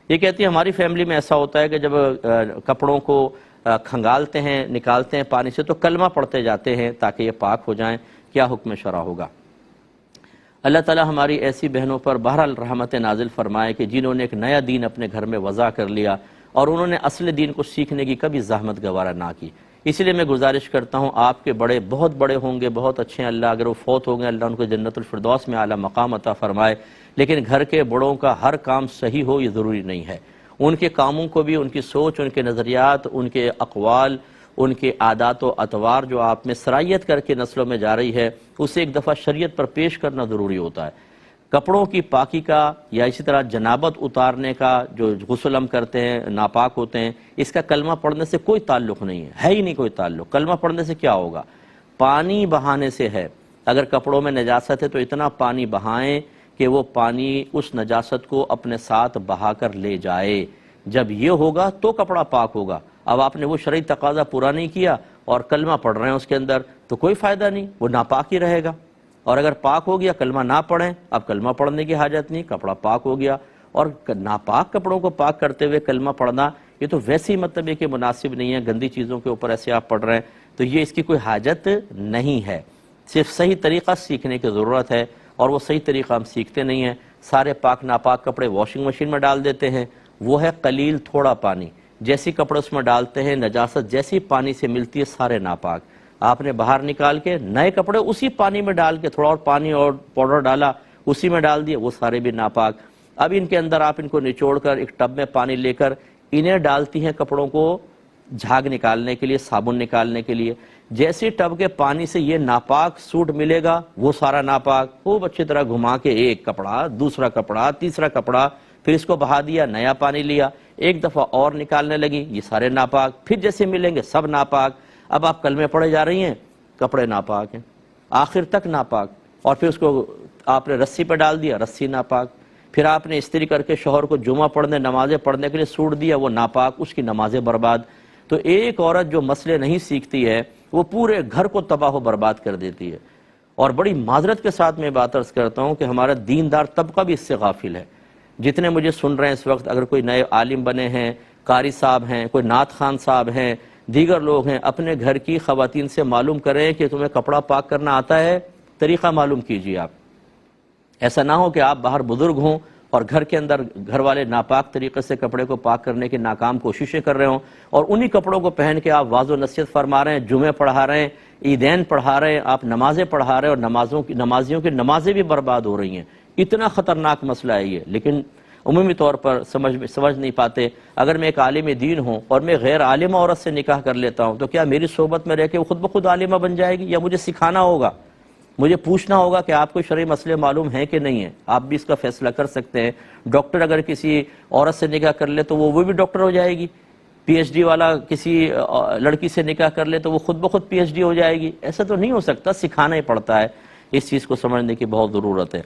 یہ کہتی ہے ہماری فیملی میں ایسا ہوتا ہے کہ جب کپڑوں کو کھنگالتے ہیں نکالتے ہیں پانی سے تو کلمہ پڑھتے جاتے ہیں تاکہ یہ پاک ہو جائیں، کیا حکم شرع ہوگا؟ اللہ تعالی ہماری ایسی بہنوں پر بہرحال رحمت نازل فرمائے کہ جنہوں نے ایک نیا دین اپنے گھر میں وضع کر لیا اور انہوں نے اصل دین کو سیکھنے کی کبھی زحمت گوارا نہ کی۔ اسی لیے میں گزارش کرتا ہوں، آپ کے بڑے بہت بڑے ہوں گے، بہت اچھے ہیں، اللہ اگر وہ فوت ہو گئے اللہ ان کو جنت الفردوس میں اعلیٰ مقام عطا فرمائے، لیکن گھر کے بڑوں کا ہر کام صحیح ہو یہ ضروری نہیں ہے۔ ان کے کاموں کو بھی، ان کی سوچ، ان کے نظریات، ان کے اقوال، ان کے عادات و اطوار جو آپ میں سرایت کر کے نسلوں میں جا رہی ہے، اسے ایک دفعہ شریعت پر پیش کرنا ضروری ہوتا ہے۔ کپڑوں کی پاکی کا یا اسی طرح جنابت اتارنے کا جو غسل ہم کرتے ہیں ناپاک ہوتے ہیں، اس کا کلمہ پڑھنے سے کوئی تعلق نہیں ہے ہی نہیں کوئی تعلق۔ کلمہ پڑھنے سے کیا ہوگا؟ پانی بہانے سے ہے۔ اگر کپڑوں میں نجاست ہے تو اتنا پانی بہائیں کہ وہ پانی اس نجاست کو اپنے ساتھ بہا کر لے جائے۔ جب یہ ہوگا تو کپڑا پاک ہوگا۔ اب آپ نے وہ شرعی تقاضا پورا نہیں کیا اور کلمہ پڑھ رہے ہیں اس کے اندر تو کوئی فائدہ نہیں، وہ ناپاک ہی رہے گا۔ اور اگر پاک ہو گیا کلمہ نہ پڑھیں، اب کلمہ پڑھنے کی حاجت نہیں، کپڑا پاک ہو گیا۔ اور ناپاک کپڑوں کو پاک کرتے ہوئے کلمہ پڑھنا یہ تو ویسے ہی مطلب ہے کہ مناسب نہیں ہے، گندی چیزوں کے اوپر ایسے آپ پڑھ رہے ہیں تو یہ اس کی کوئی حاجت نہیں ہے۔ صرف صحیح طریقہ سیکھنے کی ضرورت ہے اور وہ صحیح طریقہ ہم سیکھتے نہیں ہیں۔ سارے پاک ناپاک کپڑے واشنگ مشین میں ڈال دیتے ہیں، وہ ہے قلیل تھوڑا پانی، جیسی کپڑے اس میں ڈالتے ہیں نجاست جیسی پانی سے ملتی ہے سارے ناپاک۔ آپ نے باہر نکال کے نئے کپڑے اسی پانی میں ڈال کے تھوڑا اور پانی اور پاؤڈر ڈالا اسی میں ڈال دیے، وہ سارے بھی ناپاک۔ اب ان کے اندر آپ ان کو نچوڑ کر ایک ٹب میں پانی لے کر انہیں ڈالتی ہیں کپڑوں کو جھاگ نکالنے کے لیے، صابن نکالنے کے لیے۔ جیسے ٹب کے پانی سے یہ ناپاک سوٹ ملے گا وہ سارا ناپاک، خوب اچھی طرح گھما کے ایک کپڑا، دوسرا کپڑا، تیسرا کپڑا، پھر اس کو بہا دیا، نیا پانی لیا، ایک دفعہ اور نکالنے لگی، یہ سارے ناپاک، پھر جیسے ملیں گے سب ناپاک۔ اب آپ کلمے پڑھے جا رہی ہیں، کپڑے ناپاک ہیں، آخر تک ناپاک، اور پھر اس کو آپ نے رسی پہ ڈال دیا، رسی ناپاک، پھر آپ نے استری کر کے شوہر کو جمعہ پڑھنے نمازیں پڑھنے کے لیے سوٹ دیا، وہ ناپاک، اس کی نمازیں برباد۔ تو ایک عورت جو مسئلے نہیں سیکھتی ہے وہ پورے گھر کو تباہ و برباد کر دیتی ہے۔ اور بڑی معذرت کے ساتھ میں بات عرض کرتا ہوں کہ ہمارا دیندار طبقہ بھی اس سے غافل ہے۔ جتنے مجھے سن رہے ہیں اس وقت، اگر کوئی نئے عالم بنے ہیں، قاری صاحب ہیں، کوئی نعت خان صاحب ہیں، دیگر لوگ ہیں، اپنے گھر کی خواتین سے معلوم کریں کہ تمہیں کپڑا پاک کرنا آتا ہے، طریقہ معلوم کیجیے آپ۔ ایسا نہ ہو کہ آپ باہر بزرگ ہوں اور گھر کے اندر گھر والے ناپاک طریقے سے کپڑے کو پاک کرنے کی ناکام کوششیں کر رہے ہوں اور انہی کپڑوں کو پہن کے آپ واعظ و نصیحت فرما رہے ہیں، جمعے پڑھا رہے ہیں، عیدین پڑھا رہے ہیں، آپ نمازیں پڑھا رہے ہیں اور نمازیوں کی نمازیں بھی برباد ہو رہی ہیں۔ اتنا خطرناک مسئلہ ہے یہ، لیکن عمومی طور پر سمجھ نہیں پاتے۔ اگر میں ایک عالم دین ہوں اور میں غیر عالمہ عورت سے نکاح کر لیتا ہوں تو کیا میری صحبت میں رہ کے وہ خود بخود عالمہ بن جائے گی، یا مجھے سکھانا ہوگا، مجھے پوچھنا ہوگا کہ آپ کو شرعی مسئلے معلوم ہیں کہ نہیں ہیں؟ آپ بھی اس کا فیصلہ کر سکتے ہیں۔ ڈاکٹر اگر کسی عورت سے نکاح کر لے تو وہ بھی ڈاکٹر ہو جائے گی، پی ایچ ڈی والا کسی لڑکی سے نکاح کر لے تو وہ خود بخود پی ایچ ڈی ہو جائے گی؟ ایسا تو نہیں ہو سکتا، سکھانا ہی پڑتا ہے۔ اس چیز کو سمجھنے کی بہت ضرورت ہے۔